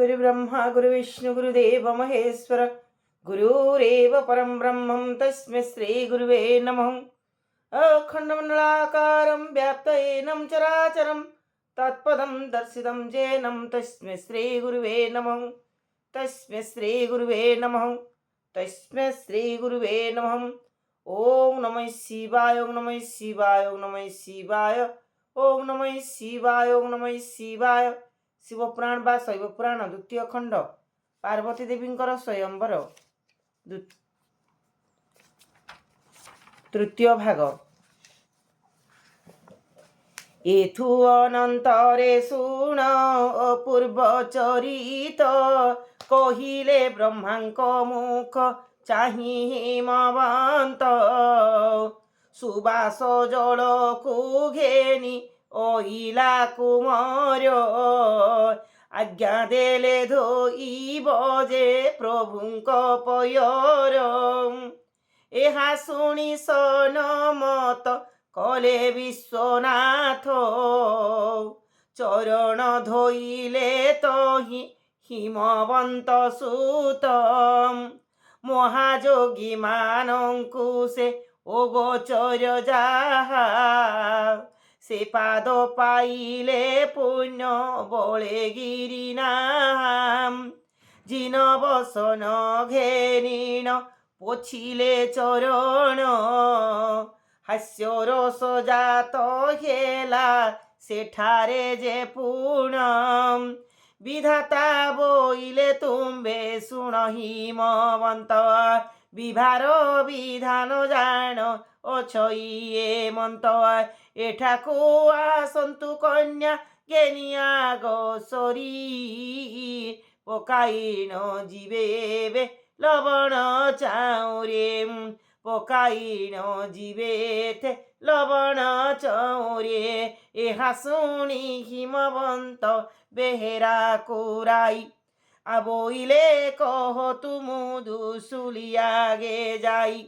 गुरुब्रह्मा गुरुविष्णु गुरुदेव महेश्वर गुरुरेव परं ब्रह्मं तस्मै श्रीगुरुवे नमः। अखण्डमण्डलाकारं व्याप्तयेनं चराचरं तत्पदं दर्शितं येनं तस्मै श्रीगुरुवे नमः। तस्मै श्रीगुरुवे नमः। तस्मै श्रीगुरुवे नमः। ओम नमः शिवाय, ओम नमः शिवाय, ओम नमः शिवाय, ओम नमः शिवाय, ओम नमः शिवाय। शिवपुराण बा शैवपुराण द्वितीय खंड पार्वती देवींकर स्वयंवर तृतीय भाग। एथु अनंतरे शुण अपूर्व चरित कहिले ब्रह्मांक मुख चाहि हिमवंत सुबास जल को घेनी ओइला कुमार आज्ञा देले धोइब जे प्रभुंक पयर एहा शुणी सनमत कले विश्वनाथ चरण धोइले तहि हिमवंत सुत महायोगी मानंकु से ओगोचर जाहा से पाद पाइले पुण्य बले गिरिनाम जिन बसन घेनिण पोछिले चरण हास्य रस जात हेला सेठारे जे पूर्ण विधाता बोइले तुम्बे शुण हिमवंत विभार विधान जान अछइए मंत एठाकु आसन्तु कन्या गेनिया गोसरी पकाइन जीवे लवण चाउरे पकाइन जीवे लवण चौरे एहा शुणी हिमवंत बेहेरा कुराई आबोइले कह तुमु दुसुलियागे जाई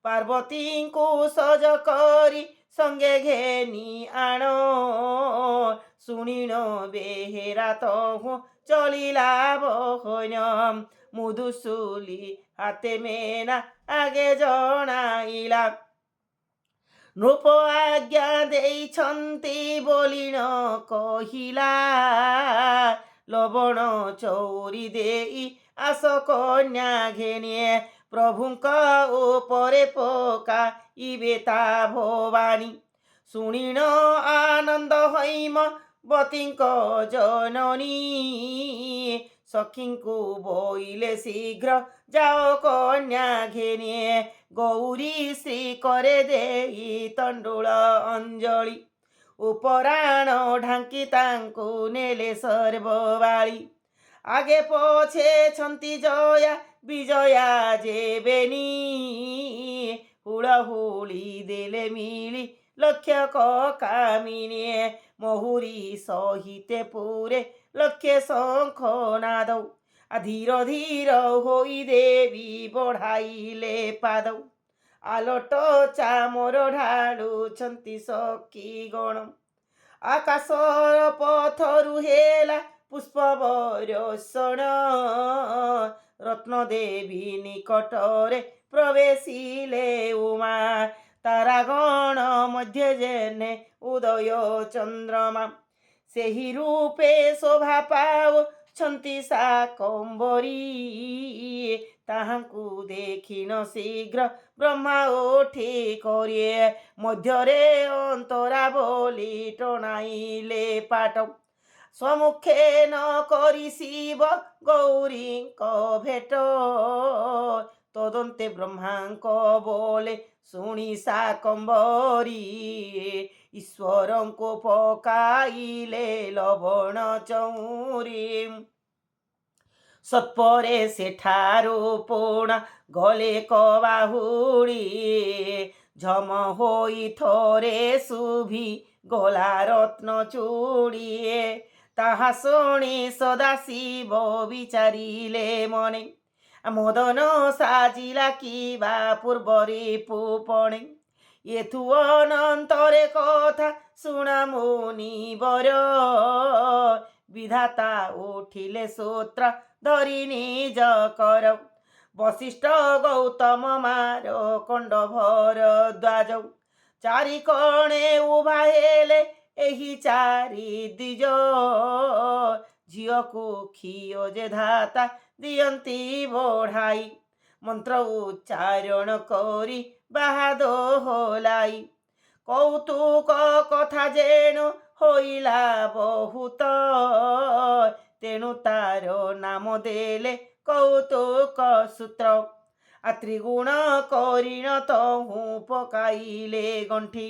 पार्वती को सज करी संगे घेनी आण शुणिन बेहेरा तहु चलिला बहन मुदुसुली हाते मेना आगे जनाइला नृप आज्ञा देइछन्ति बोलिन कहिला लवण चौरी देई आस कन्या घेनिए प्रभुंक उपरे पका इबेता भवानी शुणिन आनंद हैम बतींक जननी सखींकु बोइले शीघ्र जाओ कन्या घेनिए गौरी श्री करे देई तंडुल अंजलि उपराण ढांकी तांकु नेले सर्वबाळी आगे पछे छंती जया विजया जेबेनी हुड़हुड़ी देले मिली लक्ष्य कामिने महुरी सहिते पूरे लक्ष्य शंख नादौ धीर धीर होई देवी बढ़ाइले पादौ आलोट चामर ढाळुछन्ति सखी गण आकाश पथरु हेला पुष्प बरषण रत्न देवी निकटरे प्रवेशिले उमा तारागण मध्य जेने उदय चंद्रमा सेहि रूपे शोभा पाओ छन्ति शाकंबरी ताहांकु देखिन शीघ्र ब्रह्मा उठी करिए मध्यरे अंतरा बोली टणाइले पाट सम्मुखे न करी शिव गौरी भेट तदन्ते ब्रह्मांक बोले शुणी शाकंबरी ईश्वरं को पकाइले लवण चौरी सत्परे सेठारो पुण गले कबाहुड़ी झम होई थोरे शुभी गला रत्न चूड़िए ताहा शुणी सदाशिव विचारिले मने मदन साजिला किबा पूर्वरे पुपणे एथु अनंतरे कथा शुणा मुनि बर विधाता उठिले सूत्र धरि निज कर वशिष्ठ गौतम मार कंड भरद्वाज चारिकणे उभा हेले एही चारि द्विज झील को क्षीर जे धाता दियंती बढ़ाई मंत्र उच्चारण करी बाहाद होलाई कौतुक कथा जेणु होइला बहुत तेणु तार नाम देले कौतुक सूत्र त्रिगुण करिण तहु पकाइले गंठी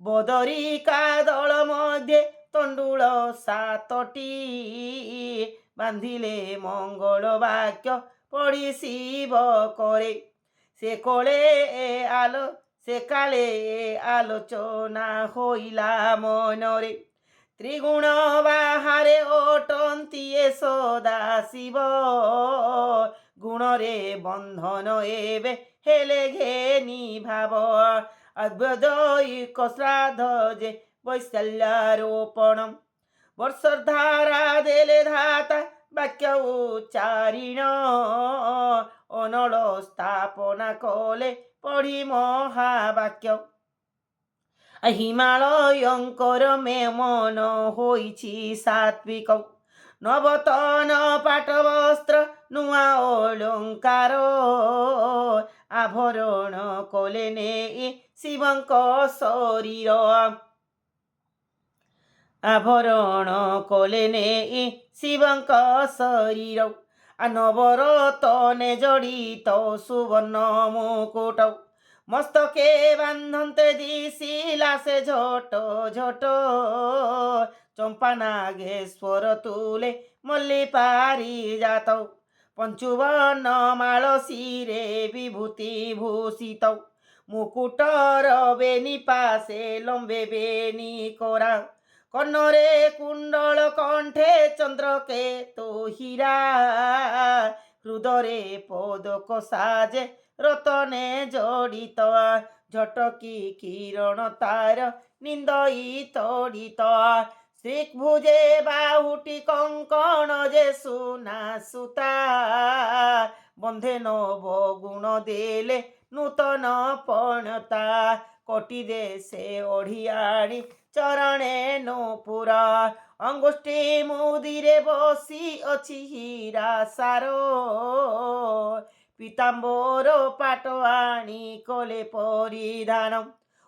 बदरी कादल मध्य तंडुल सातटी बांधिले मंगल वाक्य पढ़ी शिव करे से कोले आलो से काले आलोचना होइला मनरे त्रिगुण बाहारे ओटंती सदा शिव गुण रे बंधन एबे हेले घेनी भाव अद्वैक श्राद्ध जे वैशल्यारोपण वर्षधारा देले धाता वाक्य उच्चारिण अनल स्थापना कले पढ़ी महावाक्य हिमालयंकर मे मन होइछि सात्विक नवतन पाट वस्त्र नुआ अलंकार आभरण कले ने शिवंक शरीर आभरण कले ने शिवंक शरीर नवरतने जड़ित सुवर्ण मुकुट मस्तके बांधन्ते दिशिला से झट झट चंपा नागेश्वर तुले मल्ली पारिजात पंचुवन माल शिरे विभूति भूषित मुकुटर बेनी पासे लंबे बेनी कोरा कन्नरे कुंडल कंठे चंद्रके तो हीरा हृदरे पदक साजे रतने जड़ित झटकी किरण तार निंदई तड़ित श्रीभुजे बाहुटी कंकण जे सुना सुता बंधे नव गुण देले नूतन पणता कोटि देशे ओढ़ियाड़ी चरणे नूपुरा अंगुष्ठी मुदिरे बसी अछि हीरा सारो पीताम्बर पाट आनी कले परिधान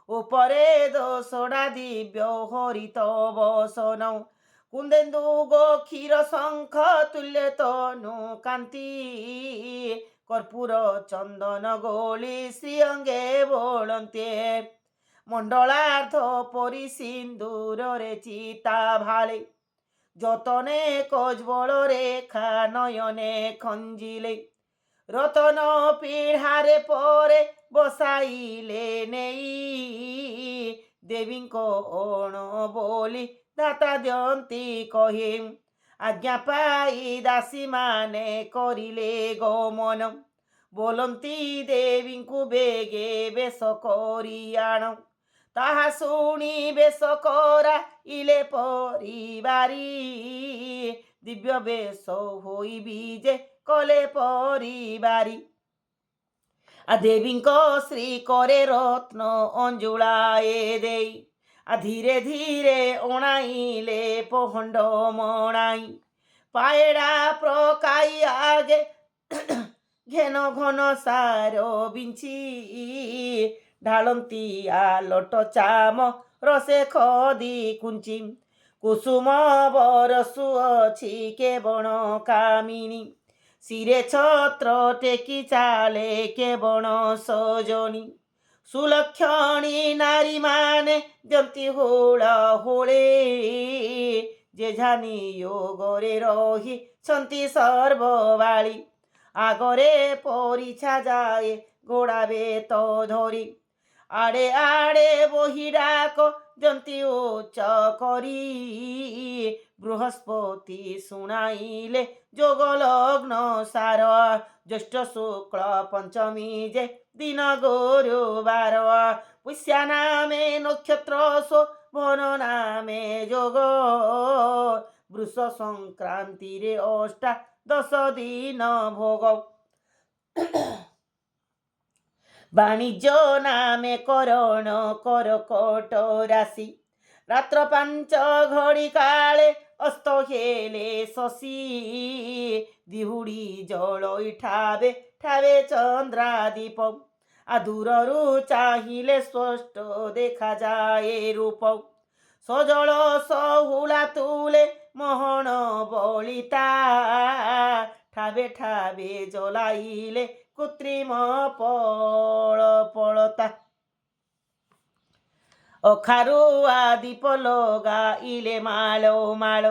उपरे दोसड़ा दिव्य हरित बसन कुंदेन्दु गोक्षीर शंख तुल्य तनु कांति कर्पूर चंदन गोली श्रीअंगे बोलन्ते मंडलार्थ परि सिंदूर रे चिता भाले जतने कजबल रेखा नयने खंजिले रतन पीढ़ारे परे बसाइले नेई देवीको ओण बोली दाता दियंती कहे आज्ञा पाई दासी माने करिले गमन बोलंती देवी को बेगे बेश करी आण ताहा शुणी बेश करा इले परिवारी दिव्य बेश होई बीजे कले परिवारी देवी श्री करे रत्न अंजुलाए देई धीरे धीरे ओणाइले पहंड मणाई पायड़ा प्रकाई आगे घेन घन सार बिंची ढालती आलट चाम रसे खदी कुंची कुसुम बरसु अछि केवण कामिनी शिरे छत्र टेकी चाले केवण सजनी सुलक्षणी नारी माने जंती होड़ा होळे जे झानी योगरे रही छंती सर्ववाली आगरे परिछा जाए घोड़ा बेत धरी आड़े आड़े बही डाक जंती उच्च करी बृहस्पति शुणाइले जोग लग्न सार ज्येष्ठ शुक्ल पंचमी जे दिन गुरुवार पुष्या नामे नक्षत्र शोभन नामे जोग ବୃଷ ସଂକ୍ରାନ୍ତିରେ ଅଷ୍ଟାଦଶ ଦିନ ଭୋଗ। ବାଣିଜ୍ୟ ନାମେ କରଣ କରକଟ ରାଶି। ରାତ୍ର 5 ଘଡ଼ି କାଳେ ଅସ୍ତ ହେଲେ ଶଶୀ। ଦିହୁଡ଼ି ଜଳଇ ଠାବେ ଠାବେ ଚନ୍ଦ୍ରାଦୀପ। ଦୂରରୁ ଚାହିଁଲେ ସ୍ପଷ୍ଟ ଦେଖାଯାଏ ରୂପ। ସଜଳ ଶହୁଳା ତୁଲେ ମୋହନ ବଳିତା। ଠାବେ ଠାବେ ଜଲାଇଲେ କୃତ୍ରିମ ପଳତା। ଅଖାରୁଆ ଦୀପ ଲଗାଇଲେ ମାଳ ମାଳ।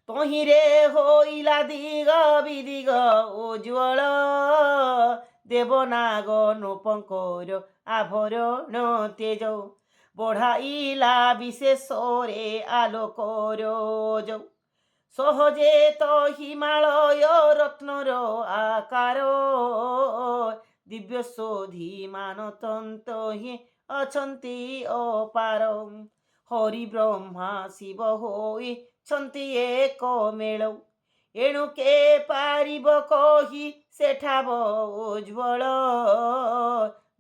ତହିଁରେ ହୋଇଲା ଦିଗ ବିଦିଗ ଉଜ୍ଜ୍ୱଳ। ଦେବନାଗ ନୃପଙ୍କର ଆଭରଣ ତେଜ। ବଢ଼ାଇଲା ବିଶେଷରେ ଆଲୋକର ଯୋ। ସହଜେ ତ ହିମାଳୟ ରତ୍ନର ଆକାର। ଦିବ୍ୟ ଶୋଧିମାନ ତନ୍ତ ହିଁ ଅଛନ୍ତି ଅପାର। ହରି ବ୍ରହ୍ମା ଶିବ ହୋଇଛନ୍ତି ଏକ ମେଳ। ଏଣୁ କେ ପାରିବ କହି ସେଠାବ ଉଜ୍ଜ୍ୱଳ।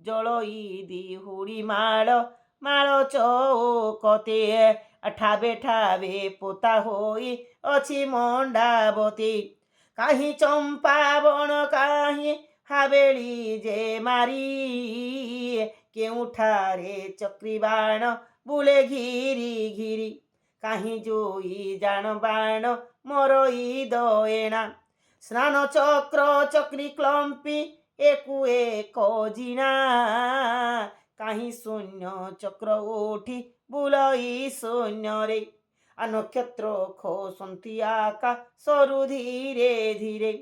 ଜଳଇ ଦିହୁଡ଼ି ମାଳ ମାଳ ଚୌକତେ। ଠାବେ ଠାବେ ପୋତା ହୋଇ ଅଛି ମଣ୍ଡାବତୀ। କାହିଁ ଚମ୍ପା ବଣ କାହିଁ ହାବେଳି ଯେ ମାରି। କେଉଁଠାରେ ଚକ୍ରିବାଣ ବୁଲେ ଘିରି ଘିରି। କାହିଁ ଜୋଇ ଜାଣ ବାଣ ମରଇ ଦଏଣା। ସ୍ନାନ ଚକ୍ର ଚକ୍ରି କ୍ଲମ୍ପି ଏକୁ ଏକ ଜିଣା। କାହିଁ ଶୂନ୍ୟ ଚକ୍ର ଉଠି ବୁଲଇ ଶୂନ୍ୟରେ। ନକ୍ଷତ୍ର ଖୋସନ୍ତି ଆକାଶରୁ ଧୀରେ ଧୀରେ।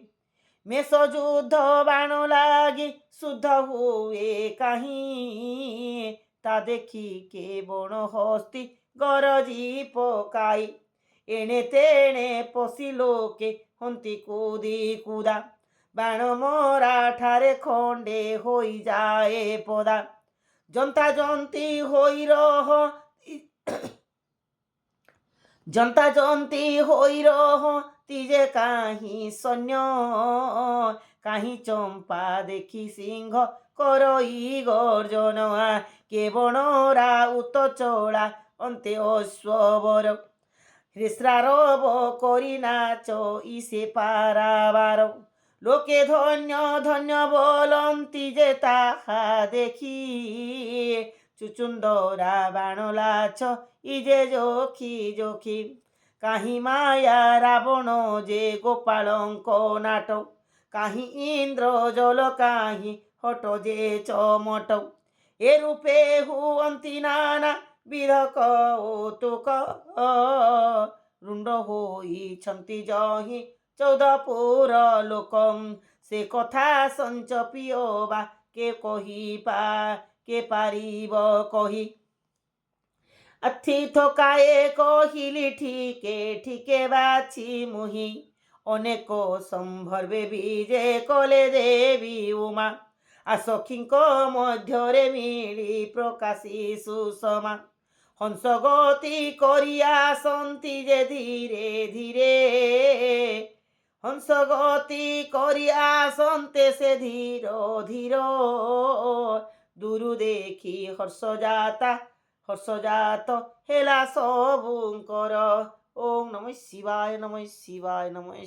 ମେଷ ଯୁଦ୍ଧ ବାଣ ଲାଗି ଶୁଦ୍ଧ ହୁଏ କାହିଁ। ତା ଦେଖି କେ ବଣ ହସ୍ତି ଗରଜି ପକାଇ। ଏଣେ ତେଣେ ପଶି ଲୋକେ ହନ୍ତି କୁଦି କୁଦା। ବାଣ ମରା ଠାରେ ଖଣ୍ଡେ ହୋଇଯାଏ ପଦା। ଜନ୍ତା ଜନ୍ତି ହୋଇ ରହନ୍ତି ଯେ କାହିଁ ସୈନ୍ୟ। କାହିଁ ଚମ୍ପା ଦେଖି ସିଂହ କରଇ ଗର୍ଜନ। କେ ବଣ ରାଉତ ଚଳା ଅନ୍ତେ ଅଶ୍ୱବର। ହ୍ରିସ୍ରାରବ କରି ନାଚଇ ସେ ପାରାବାର। ଲୋକେ ଧନ୍ୟ ଧନ୍ୟ ବୋଲନ୍ତି ଯେ ତାହା ଦେଖି। ଚୁଚୁନ୍ଦରା ବାଣ ଲାଛ ଇଜେ ଯୋଖି ଯୋଖି। କାହିଁ ମାୟା ରାବଣ ଯେ ଗୋପାଳଙ୍କ ନାଟ। କାହିଁ ଇନ୍ଦ୍ର ଜଲ କାହିଁ ହଟ ଯେ ଚମଟ। ଏ ରୂପେ ହୁଅନ୍ତି ନାନା ବିଧ କୌତୁକ। ରୁଣ୍ଡ ହୋଇଛନ୍ତି ଯହିଁ 14 ପୁର ଲୋକ। ସେ କଥା ସଞ୍ଚ ପିଅବା କେ ପାରିବ କହି। ଆଥି ଥୋକାଏ କହିଲି ଠିକେ ଠିକେ ବାଛି ମୁହିଁ। ଅନେକ ସମ୍ଭର୍ବେ ବିଜେ କଲେ ଦେବୀ ଉମା। ସଖୀଙ୍କ ମଧ୍ୟରେ ମିଳି ପ୍ରକାଶୀ ସୁଷମା। ହଂସ ଗତି କରି ଆସନ୍ତି ଯେ ଧୀରେ ଧୀରେ। ହଂସ ଗତି କରି ଆସନ୍ତେ ସେ ଧୀର ଧୀର। ଦୂରୁ ଦେଖି ହର୍ଷଜାତ ହେଲା ସବୁଙ୍କର। ଓಂ ନମଃ ଶିବାୟ ନମଃ ଶିବାୟ ନମଃ।